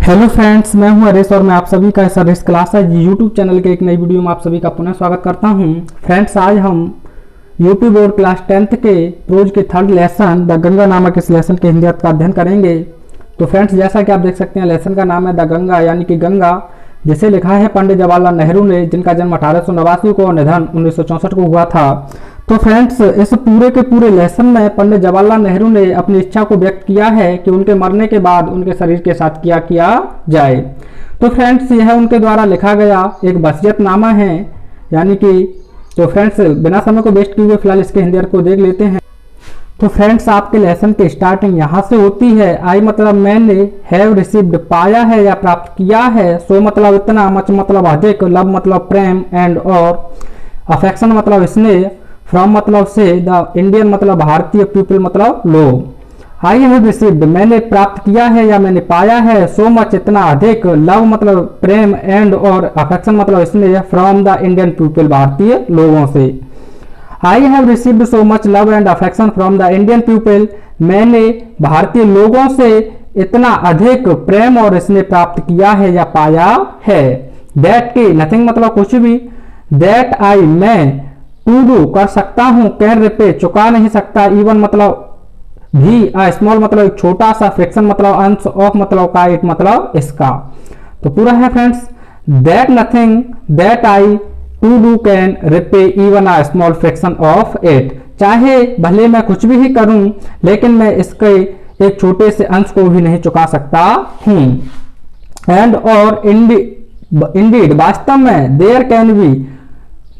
Hello friends, मैं हूं हरीश और मैं आप सभी का इस हरीश क्लासेज यूट्यूब चैनल के एक नई वीडियो में आप सभी का पुनः स्वागत करता हूं। फ्रेंड्स, आज हम यूपी बोर्ड क्लास 10th के प्रोज के थर्ड लेसन द गंगा नामक इस लेसन के हिंदी अर्थ का अध्ययन करेंगे। तो फ्रेंड्स, जैसा कि आप देख सकते हैं, लेसन का नाम है द गंगा, यानी कि गंगा, जिसे लिखा है पंडित जवाहरलाल नेहरू ने, जिनका जन्म 1889 को और निधन 1964 को हुआ था। तो फ्रेंड्स, इस पूरे के पूरे लेसन में पंडित जवाहरलाल नेहरू ने अपनी इच्छा को व्यक्त किया है कि उनके मरने के बाद उनके शरीर के साथ क्या किया जाए। तो फ्रेंड्स, यह उनके द्वारा लिखा गया एक वसीयतनामा है, यानी कि तो फ्रेंड्स, बिना समय को वेस्ट किए हुए फिलहाल इसके हिंदी अर्थ को देख लेते हैं। तो फ्रेंड्स, आपके लेसन की स्टार्टिंग यहाँ से होती है। आई मतलब मैंने, हैव रिसीव्ड पाया है या प्राप्त किया है, सो मतलब इतना, मच मतलब अधिक, लव मतलब प्रेम, एंड और अफेक्शन मतलब स्नेह, फ्रॉम मतलब से, द इंडियन मतलब भारतीय, पीपल मतलब लोग। आई हैव रिसीव्ड मैंने प्राप्त किया है या मैंने पाया है, सो मच इतना अधिक, लव मतलब प्रेम, एंड और अफेक्शन मतलब स्नेह, फ्रॉम द इंडियन पीपल भारतीय लोगों से। I have received so much love and affection from the Indian people, मैंने भारतीय लोगों से इतना अधिक प्रेम और स्नेह प्राप्त किया है या पाया है। दैट की नथिंग मतलब कुछ भी, दैट आई मैं, टू डू कर सकता हूं, कैन रिपे चुका नहीं सकता, इवन मतलब भी, स्मॉल मतलब एक छोटा सा, फ्रिक्शन मतलब अंश, ऑफ मतलब का, इट मतलब इसका। तो पूरा है friends, that nothing that I to do can repay even a small friction of it, चाहे भले मैं कुछ भी ही करूं लेकिन मैं इसके एक छोटे से अंश को भी नहीं चुका सकता हूं। एंड और इंडीड वास्तव में, देयर कैन बी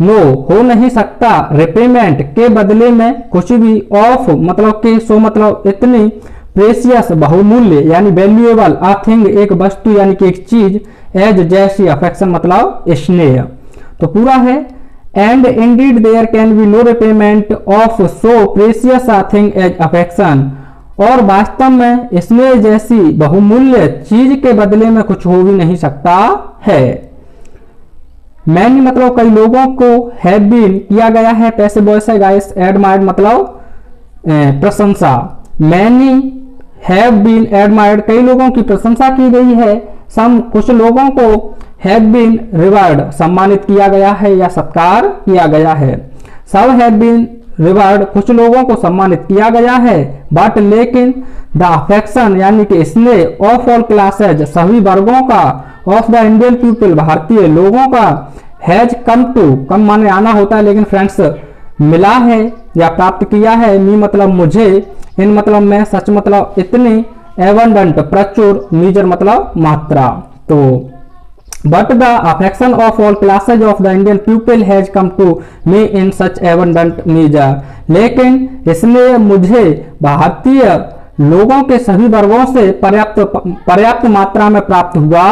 नो हो नहीं सकता, रिपेमेंट के बदले में कुछ भी, ऑफ मतलब के, सो मतलब इतनी, प्रेसियस बहुमूल्य यानी वैल्यूएबल, अ थिंग एक वस्तु यानी कि एक चीज, एज जैसी, अफेक्शन मतलब स्नेह। तो पूरा है, and indeed there can be no repayment of so precious a thing as affection, और वास्तव में स्नेह जैसी बहुमूल्य चीज के बदले में कुछ हो भी नहीं सकता है। मैनी मतलब कई लोगों को, हैव बीन किया गया है, पैसे वॉइस है गाइस, एडमायर्ड मतलब प्रशंसा, मैनी हैव बीन एडमायर्ड कई लोगों की प्रशंसा की गई है, सम कुछ लोगों को, हैव बीन रिवार्ड सम्मानित किया गया है या सत्कार किया गया है, सब हैव बीन रिवार्ड कुछ लोगों को सम्मानित किया गया है, बट लेकिन, द अफेक्शन यानी कि स्नेह, ऑफ ऑल क्लासेज सभी वर्गों का, ऑफ द इंडियन पीपल भारतीय लोगों का, हैज कम टू, कम माने आना होता है लेकिन फ्रेंड्स मिला है या प्राप्त किया है, मी मतलब मुझे, इन मतलब मैं, सच मतलब इतने, एबंडेंट प्रचुर, मीजर मतलब मात्रा। तो but the affection of all classes of the Indian people has come to me in such abundant measure, लेकिन इसने मुझे भारतीय लोगों के सभी वर्गों से पर्याप्त मात्रा में प्राप्त हुआ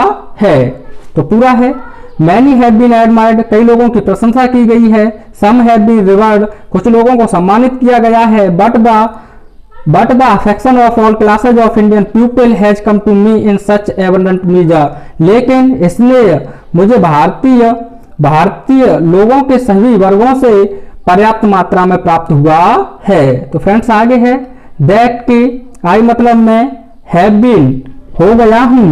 है। तो पूरा है, मैनी हैव बीन एडमायर्ड कई लोगों की प्रशंसा की गई है, सम हैव बीन रिवार्ड कुछ लोगों को सम्मानित किया गया है, but the affection of all classes of Indian people has come to me in such abundant measure, लेकिन इसलिए मुझे भारतीय लोगों के सभी वर्गों से पर्याप्त मात्रा में प्राप्त हुआ है। तो फ्रेंड्स, आगे है, दैट की आई मतलब मैं, हैव बीन हो गया हूं,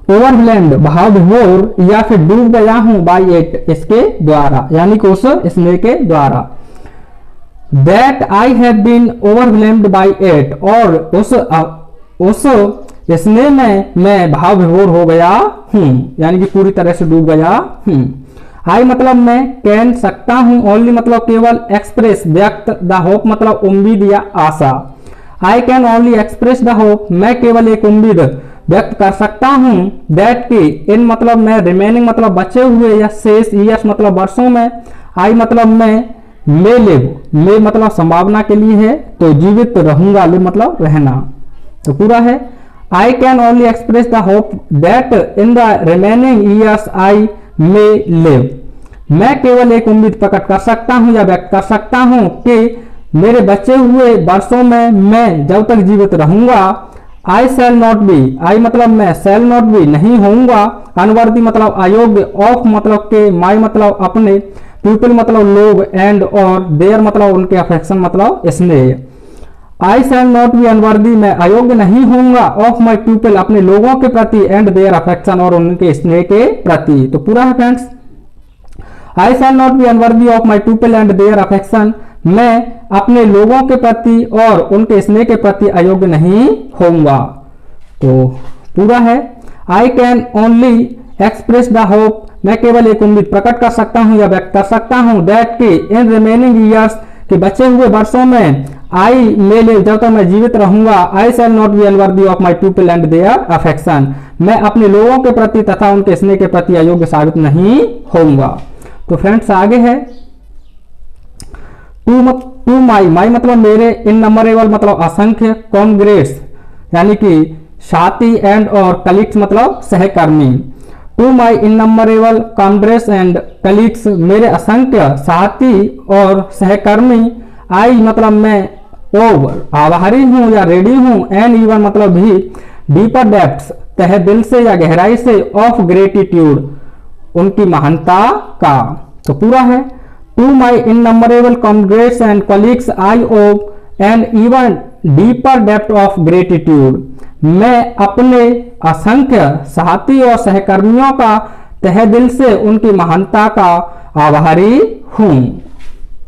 ओवरवेल्म्ड भाव विभोर या फिर डूब गया हूं, बाय इट इसके द्वारा, यानी कि उस स्नेह के द्वारा। That I have been overwhelmed by it, और उस स्नेह में मैं भाव विभोर हो गया हूं, यानी कि पूरी तरह से डूब गया हूं। आई मतलब मैं, कैन सकता हूं, ओनली मतलब केवल, एक्सप्रेस व्यक्त, द होप मतलब उम्मीद या आशा। I can only express the hope मैं केवल एक उम्मीद व्यक्त कर सकता हूं, दैट की, इन मतलब मैं, रिमेनिंग मतलब बचे हुए या शेष, ईयर्स मतलब वर्षों में, आई मतलब मैं, मे लिव मे मतलब संभावना के लिए है, तो जीवित रहूंगा, लिव मतलब रहना। तो पूरा है, आई can only express the hope that in the remaining years I may live, मैं केवल एक उम्मीद प्रकट कर सकता हूं या व्यक्त कर सकता हूं कि मेरे बचे हुए वर्षों में मैं जब तक जीवित रहूंगा, आई शैल नॉट बी, आई मतलब मैं, शैल नॉट बी नहीं होऊंगा, अनवर्दी मतलब अयोग्य, ऑफ मतलब के, माई मतलब अपने, पीपल मतलब लोग, एंड और देयर मतलब उनके, अफेक्शन मतलब स्नेह। आई शैल नॉट बी अनवर्दी, मैं अयोग्य नहीं होऊंगा, ऑफ माई पीपल, अपने लोगों के प्रति, एंड देयर अफेक्शन, और उनके स्नेह के प्रति। तो पूरा है friends, I shall not be unworthy of my people and their affection, मैं अपने लोगों के प्रति और उनके स्नेह के प्रति अयोग्य नहीं होऊंगा। तो पूरा है, आई can only express the hope, मैं केवल एक उम्मीद प्रकट कर सकता हूं या व्यक्त कर सकता हूं, दैट कि इन रिमेनिंग ईयर्स, के बचे हुए वर्षों में, आई मेले, जब तक मैं जीवित रहूंगा, I shall not be unworthy of my people and their affection, मैं अपने लोगों के प्रति तथा उनके स्नेह के प्रति अयोग्य साबित नहीं होऊंगा। तो फ्रेंड्स आगे है, टू माई मतलब मेरे, इननंबरेबल मतलब असंख्य, कॉन्ग्रेट्स यानी कि साथी, एंड और कलीग्स मतलब सहकर्मी। To my innumerable comrades and colleagues, मेरे असंख्य साथी और सहकर्मी, आई मतलब मैं, ओवर आभारी हूं या रेडी हूं, एंड इवन मतलब भी, डीपर डेप्थ्स तह दिल से या गहराई से, ऑफ ग्रेटिट्यूड उनकी महानता का। तो पूरा है, to my innumerable congrats and colleagues I owe and even deeper depth of gratitude, मैं अपने असंख्य साथी और सहकर्मियों का तहे दिल से उनकी महानता का आभारी हूं।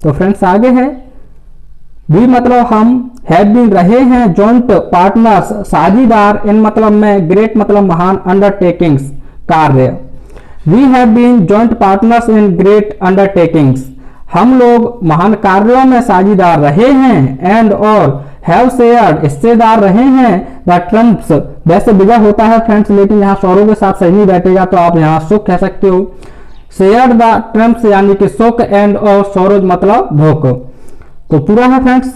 तो फ्रेंड्स आगे है, भी मतलब हम, हैव बीन रहे हैं, जॉइंट पार्टनर्स साझीदार, इन मतलब में, ग्रेट मतलब महान, अंडरटेकिंग्स कार्य, we have been joint partners in great undertakings, हम लोग महान कार्यों में साझीदार रहे हैं, एंड और हैव शेयर्ड हिस्सेदार रहे हैं, द ट्रम्प्स, वैसे विजय होता है फ्रेंड्स लेकिन यहाँ स्वरों के साथ सही नहीं बैठेगा तो आप यहाँ सुख कह सकते हो, शेयर्ड द ट्रम्प्स यानी कि सुख, एंड और सौरज मतलब भूख। तो पूरा है friends,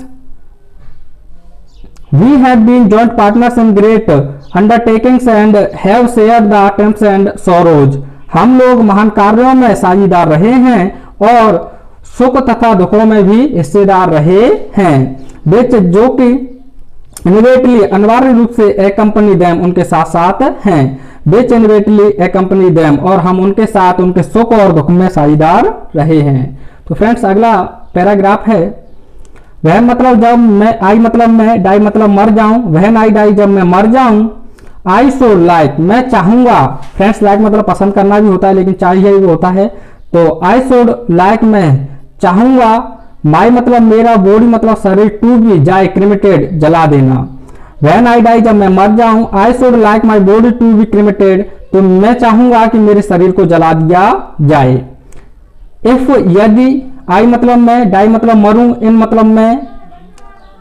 we have been joint partners in great undertakings and have shared the triumphs and sorrows, हम लोग महान कार्यों में साझीदार रहे हैं और सुख तथा दुखों में भी हिस्सेदार रहे हैं, विच जो कि इनवेटली अनिवार्य रूप से एकम्पनी देम उनके साथ साथ हैं, विच इनवेटली एकम्पनी देम, और हम उनके साथ उनके सुख और दुख में साझीदार रहे हैं। तो फ्रेंड्स अगला पैराग्राफ है, वह मतलब जब मैं, आई मतलब मैं, डाई मतलब मर जाऊं, वह आई डाई जब मैं मर जाऊं, आई सो लाइक मैं चाहूंगा, फ्रेंड्स लाइक मतलब पसंद करना भी होता है लेकिन चाहिए भी होता है, तो आई शुड लाइक मैं चाहूंगा, माई मतलब मेरा, बॉडी मतलब शरीर, टू बी जाए क्रिमेटेड जला देना, व्हेन आई डाई जब मैं मर जाऊं, I should like my body to be cremated, तो मैं चाहूंगा कि मेरे शरीर को जला दिया जाए। इफ यदि, आई मतलब मैं, डाई मतलब मरूं, इन मतलब मैं,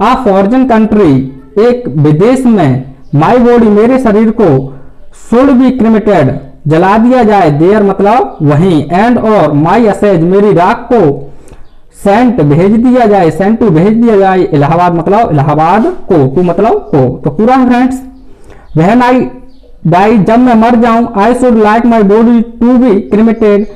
आ फॉरेन कंट्री एक विदेश में, माई बॉडी मेरे शरीर को, शुड बी क्रिमेटेड जला दिया जाए, देयर मतलब वहीं, एंड और माई असेज मेरी राख को, सेंट भेज दिया जाए, सेंट टू भेज दिया जाए, इलाहाबाद मतलब इलाहाबाद को, टू मतलब को। तो पूरा है फ्रेंड्स, व्हेन आई डाई जब मैं मर जाऊं, I should like my body to be cremated,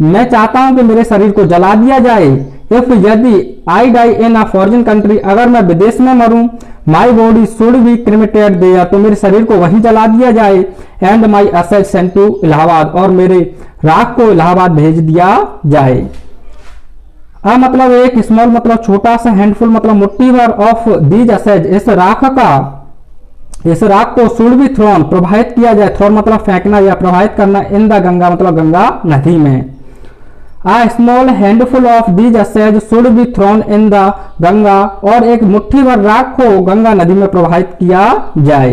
मैं चाहता हूं कि मेरे शरीर को जला दिया जाए, इफ यदि I die in a foreign country अगर मैं विदेश में मरूं, my body should be cremated there तो मेरे शरीर को वहीं जला दिया जाए, and my ashes sent to Allahabad और मेरे राख को इलाहाबाद भेज दिया जाए। मतलब एक स्मॉल मतलब छोटा सा, हैंडफुल मतलब मुट्ठी भर, ऑफ दीज असेज इस राख को शुड बी थ्रोन प्रवाहित किया जाए, थ्रोन मतलब फेंकना या प्रवाहित करना, इन द गंगा मतलब गंगा नदी में। A small handful of these ashes should be thrown in the Ganga और एक मुट्ठी भर राख को गंगा नदी में प्रवाहित किया जाए।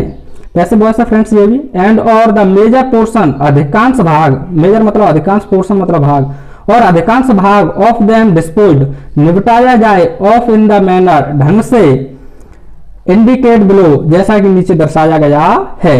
वैसे बहुत सा फ्रेंड्स ये भी, एंड और द मेजर पोर्शन अधिकांश भाग, मेजर मतलब अधिकांश, पोर्शन मतलब भाग, और अधिकांश भाग ऑफ देम डिस्पोज्ड निपटाया जाए, ऑफ इन द मैनर ढंग से, इंडिकेट बिलो जैसा कि नीचे दर्शाया गया है।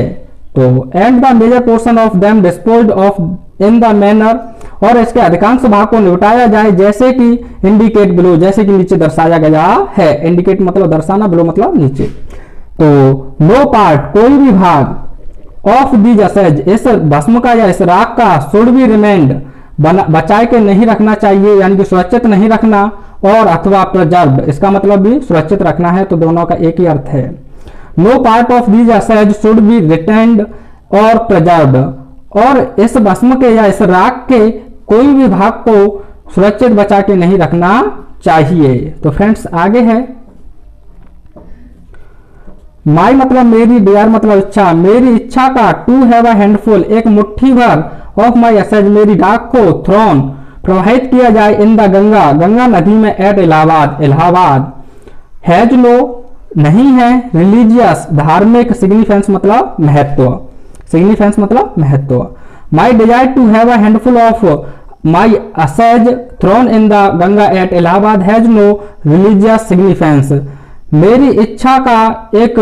तो and the major portion of them disposed of in the manner और इसके अधिकांश भाग को निपटाया जाए जैसे कि इंडिकेट बिलो जैसे कि नीचे दर्शाया गया है। इंडिकेट मतलब दर्शाना, बिलो मतलब नीचे। तो नो पार्ट कोई भी भाग ऑफ दीज असेज इस भस्म का या इस राख का शुड बी रिमेंड बचाए के नहीं रखना चाहिए, यानी कि सुरक्षित नहीं रखना, और अथवा प्रिजर्व इसका मतलब भी सुरक्षित रखना है, तो दोनों का एक ही अर्थ है। No part of these ashes should be retained और प्रिजर्व्ड और इस भस्म के या इस राख के कोई भी भाग को सुरक्षित बचा के नहीं रखना चाहिए। तो फ्रेंड्स आगे है, माई मतलब मेरी, डियर मतलब इच्छा, मेरी इच्छा का, टू हैव अ हैंडफुल एक मुट्ठी भर, ऑफ माई असेज मेरी डाक को, थ्रोन प्रवाहित किया जाए, इन द गंगा गंगा नदी में, at Allahabad Allahabad, has no नहीं है, रिलीजियस धार्मिक, सिग्निफिकेंस मतलब महत्व, सिग्निफिकेंस मतलब महत्व, my desire to have a handful of my ashes thrown in the Ganga at Allahabad has no religious significance, मेरी इच्छा का एक,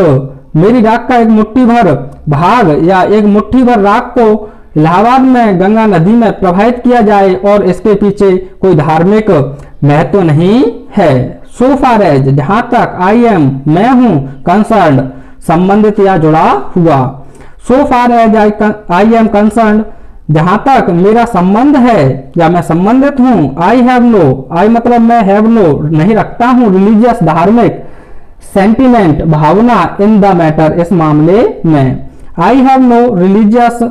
मेरी राख का एक मुट्ठी भर भाग या एक मुट्ठी भर राख को इलाहाबाद में गंगा नदी में प्रवाहित किया जाए और इसके पीछे कोई धार्मिक महत्व नहीं है। सो फार एज जहां तक, आई एम मैं हूं, कंसर्न संबंधित या जुड़ा हुआ, so far as I am concern जहां तक मेरा संबंध है या मैं संबंधित हूं, आई हैव नो, आई मतलब मैं हैव नो नहीं रखता हूं, रिलीजियस धार्मिक, सेंटिमेंट भावना, इन द मैटर इस मामले में, I have no religious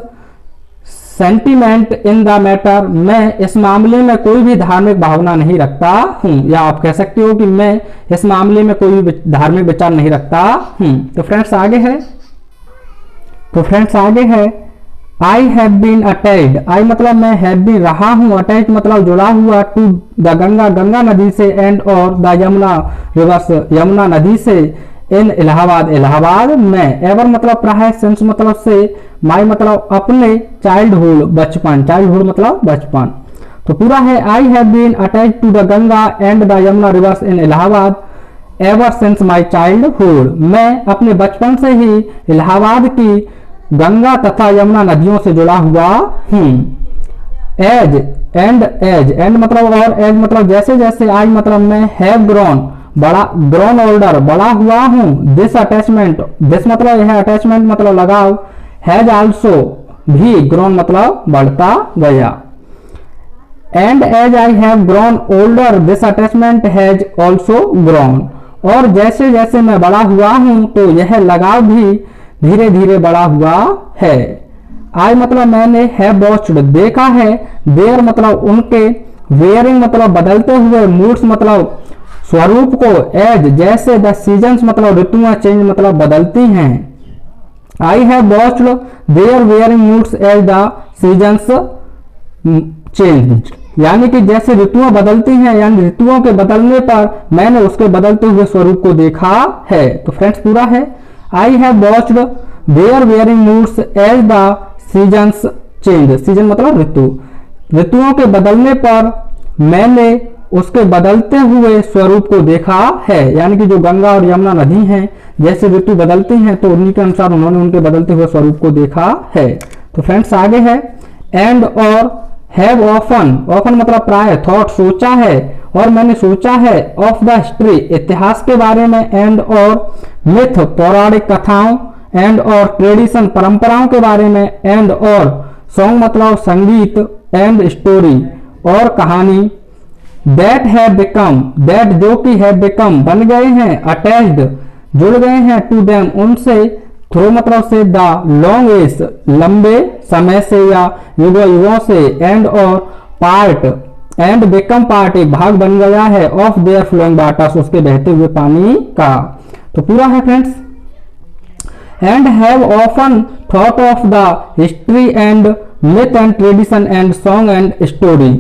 sentiment in the matter मैं इस मामले में कोई भी धार्मिक भावना नहीं रखता हूं, या आप कह सकते हो कि मैं इस मामले में कोई भी धार्मिक विचार नहीं रखता हूं। तो फ्रेंड्स आगे है आई हैव बीन अटैच्ड, आई मतलब मैं हैव बीन रहा हूं, अटैच मतलब जुड़ा हुआ, टू द गंगा गंगा नदी से, एंड और द यमुना रिवर्स यमुना नदी से, इन इलाहाबाद इलाहाबाद में, एवर मतलब प्राय, सिंस मतलब से, माई मतलब अपने, चाइल्डहुड बचपन, चाइल्डहुड मतलब बचपन। तो पूरा है I have been attach to the Ganga and the Yamuna rivers in Allahabad ever since my childhood, मैं अपने बचपन से ही इलाहाबाद की गंगा तथा यमुना नदियों से जुड़ा हुआ हूं। एज एंड मतलब और, एज मतलब जैसे जैसे, आई मतलब मैं, हैव ग्रोन बड़ा, ग्रोन ओल्डर बड़ा हुआ हूं, दिस अटैचमेंट, दिस मतलब यह अटैचमेंट मतलब लगाव, हैज आल्सो भी, ग्रोन मतलब बढ़ता गया, and as I have grown older this attachment has also grown, और जैसे जैसे मैं बड़ा हुआ हूं तो यह लगाव भी धीरे धीरे बड़ा हुआ है। आई मतलब मैंने, हैव वॉच्ड देखा है, देयर मतलब उनके, वेयरिंग मतलब बदलते हुए, मूड्स मतलब स्वरूप को, एज जैसे, द सीजन्स मतलब ऋतुएं, चेंज मतलब बदलती हैं। I have watched their varying moods as the seasons change, यानी कि जैसे ऋतुएं बदलती हैं, यानी ऋतुओं के बदलने पर मैंने उसके बदलते हुए स्वरूप को देखा है। तो फ्रेंड्स पूरा है I have watched their varying moods as the seasons change, season मतलब ऋतु, ऋतुओं के बदलने पर मैंने उसके बदलते हुए स्वरूप को देखा है, यानी कि जो गंगा और यमुना नदी हैं, जैसे ऋतु बदलती हैं तो उन्हीं के अनुसार उन्होंने उनके बदलते हुए स्वरूप को देखा है। तो फ्रेंड्स आगे है एंड और, हैव ऑफन, ऑफन मतलब प्राय, थॉट सोचा है, और मैंने सोचा है, ऑफ द हिस्ट्री इतिहास के बारे में, एंड और मिथ पौराणिक कथाओं, एंड और ट्रेडिशन परंपराओं के बारे में, एंड और सॉन्ग मतलब संगीत, एंड स्टोरी और कहानी, दैट हैव बिकम, दैट जो कि हैव बिकम बन गए हैं, अटैच्ड जुड़ गए हैं, टू देम उनसे, थ्रू मतलब से, द लॉन्ग एज लंबे समय से या युगों युगों से, एंड और पार्ट, एंड बिकम पार्ट एक भाग बन गया है, ऑफ देयर फ्लोइंग वाटर्स उसके बहते हुए पानी का। तो पूरा है friends, and have often thought of the history and myth and tradition and song and story,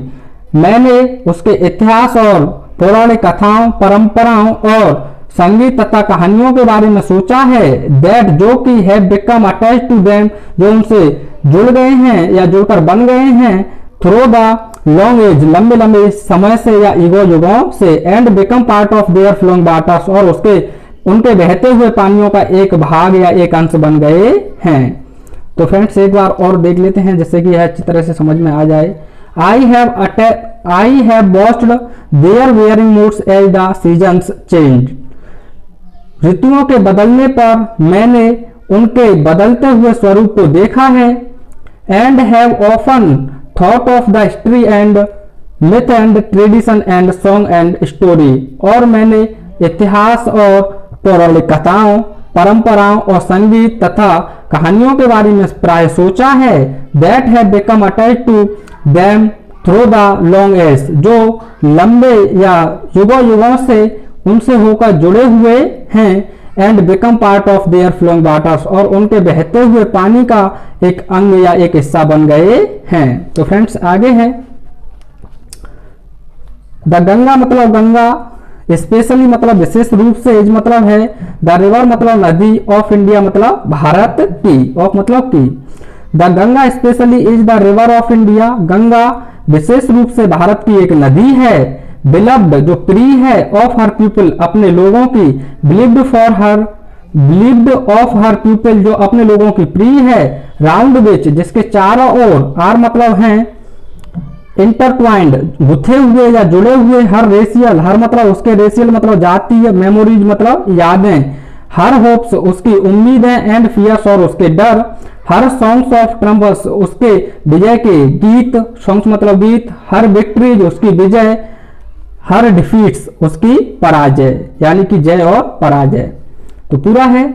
मैंने उसके इतिहास और पौराणिक कथाओं, परंपराओं और संगीत तथा कहानियों के बारे में सोचा है, दैट जो कि have become attach to them जो उनसे जुड़ गए हैं या जुड़कर बन गए हैं, थ्रू द लॉन्ग एज लंबे लंबे समय से या युगों से, and become part of their flowing waters और उसके उनके बहते हुए पानियों का एक भाग या एक अंश बन गए हैं। तो फ्रेंड्स एक बार और देख लेते हैं जिससे कि यह अच्छी तरह से समझ में आ जाए। I have watched their varying moods as the seasons change, ऋतुओं के बदलने पर मैंने उनके बदलते हुए स्वरूप को देखा है, and have often thought of the history and myth and tradition and song and story, और मैंने इतिहास और पौराणिक कथाओं, परंपराओं और संगीत तथा कहानियों के बारे में प्राय सोचा है, that have become attached to them through the long age जो लंबे या युगों युगों से उनसे होकर जुड़े हुए हैं, and become part of their flowing waters, और उनके बहते हुए पानी का एक अंग या एक हिस्सा बन गए हैं। तो फ्रेंड्स आगे है द गंगा मतलब गंगा स्पेशली मतलब विशेष रूप से, इज मतलब है, द रिवर मतलब नदी, ऑफ इंडिया मतलब भारत की, ऑफ मतलब की। The Ganga specially is the river of India, Ganga विशेष रूप से भारत की एक नदी है। बिलव्ड जो प्रिय है, ऑफ हर पीपल अपने लोगों की, believed for her, believed of her people जो अपने लोगों की प्रिय है। राउंड विच जिसके चारों ओर, आर मतलब हैं इंटरट्वाइंड गुथे हुए या जुड़े हुए, हर रेशियल, हर मतलब उसके रेशियल मतलब जातीय, मेमोरीज मतलब यादें, हर होप्स उसकी उम्मीदें, एंड फियर्स और उसके डर, हर सॉन्ग्स ऑफ ट्रम्बल्स उसके विजय के गीत, सॉन्ग्स मतलब गीत, हर विक्ट्रीज उसकी विजय, हर डिफीट्स उसकी पराजय, यानी कि जय और पराजय। तो पूरा है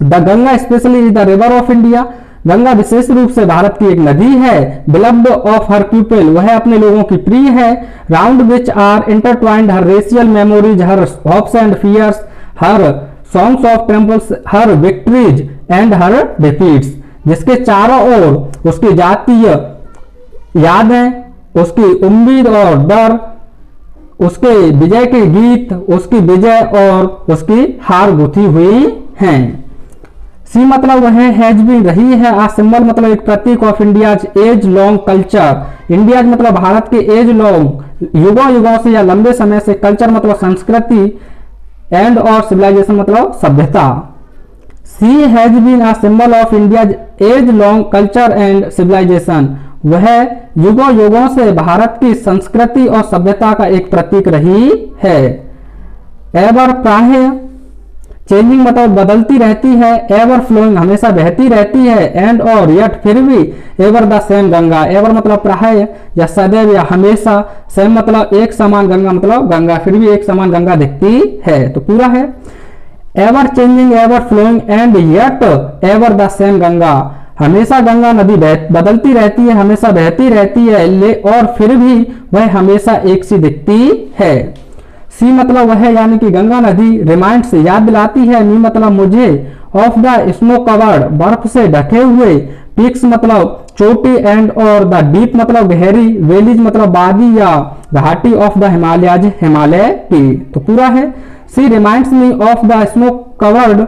the Ganga specially is the river of India, Ganga विशेष रूप से भारत की एक नदी है। बिलव्ड ऑफ हर पीपल वह अपने लोगों की प्रिय है। Round which are intertwined her racial memories, her hopes and fears, her songs of temples, her victories and her defeats जिसके चारों ओर उसकी जातीय यादें, उसकी उम्मीद और डर, उसके विजय के गीत, उसकी विजय और उसकी हार गुथी हुई हैं। सी मतलब वह हैज बीन रही है। आ सिंबल मतलब एक प्रतीक of India's age long culture, India मतलब भारत के एज लॉन्ग युगों युगों से या लंबे समय से, कल्चर मतलब संस्कृति, एंड और सिविलाइजेशन मतलब सभ्यता। She has been a symbol of India's age long culture and civilisation, वह युगों युगों से भारत की संस्कृति और सभ्यता का एक प्रतीक रही है। एवर प्राय चेंजिंग मतलब बदलती रहती है, एवर फ्लोइंग हमेशा बहती रहती है, एंड और यट फिर भी, ever the same Ganga, ever मतलब प्राय या सदैव या हमेशा, सेम मतलब एक समान, गंगा मतलब गंगा फिर भी एक समान गंगा दिखती है। तो पूरा है ever changing ever flowing and yet ever the same Ganga, हमेशा गंगा नदी बदलती रहती है, हमेशा बहती रहती है, और फिर भी वह हमेशा एक सी दिखती है। सी मतलब वह यानी कि गंगा नदी, रिमाइंड्स याद दिलाती है, मी मतलब मुझे, ऑफ द स्नो कवर्ड बर्फ से ढके हुए, पीक्स मतलब चोटी, एंड और द डीप मतलब गहरी, वैलीज मतलब वादी या घाटी, ऑफ द हिमालयाज हिमालय की। तो पूरा है she reminds me of the snow covered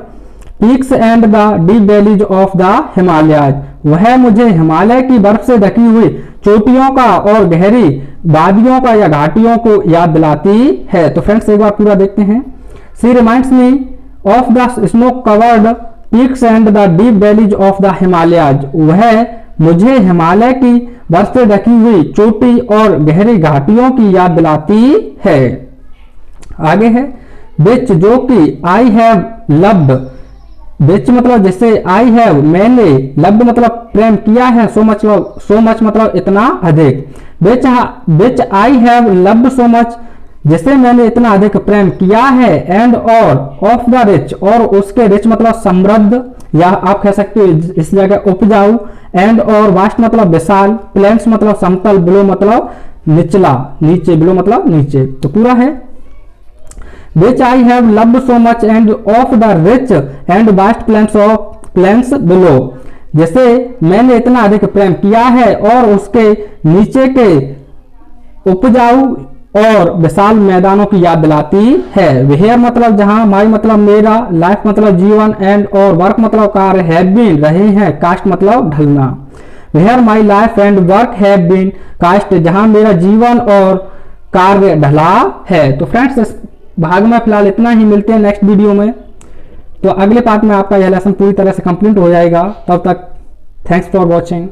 peaks and the deep valleys of the Himalayas, वह मुझे हिमालय की बर्फ से ढकी हुई चोटियों का और गहरी वादियों का या घाटियों को याद दिलाती है। तो फ्रेंड्स एक बार पूरा देखते हैं। She reminds me of the snow covered peaks and the deep valleys of the Himalayas, वह मुझे हिमालय की बर्फ से ढकी हुई चोटी और गहरी घाटियों की याद दिलाती है। आगे है विच जो कि आई हैव लव्ड, विच मतलब जैसे आई हैव मैंने, लव्ड मतलब प्रेम किया है, सो मच मतलब इतना अधिक, which I have loved so much जिसे मैंने इतना अधिक प्रेम किया है, एंड और ऑफ द रिच और उसके रिच मतलब समृद्ध या आप कह सकते हो इस जगह उपजाऊ, एंड और वास्ट मतलब विशाल, प्लेन्स मतलब समतल, बिलो मतलब निचला, नीचे, बिलो मतलब नीचे। तो पूरा है which I have loved so much and of the rich and vast plains below, जैसे मैंने इतना अधिक प्रेम किया है और उसके नीचे के उपजाऊ और विशाल मैदानों की याद दिलाती है। वेयर मतलब जहां, माई मतलब मेरा, लाइफ मतलब जीवन, एंड और वर्क मतलब कार्य, हैव बीन रहे हैं, कास्ट मतलब ढलना। Where my life and work have been cast, जहां मेरा जीवन और कार्य ढला है। तो फ्रेंड्स इस भाग में फिलहाल इतना ही, मिलते हैं नेक्स्ट वीडियो में। तो अगले पार्ट में आपका यह लेसन पूरी तरह से कंप्लीट हो जाएगा। तब तक थैंक्स फॉर वॉचिंग।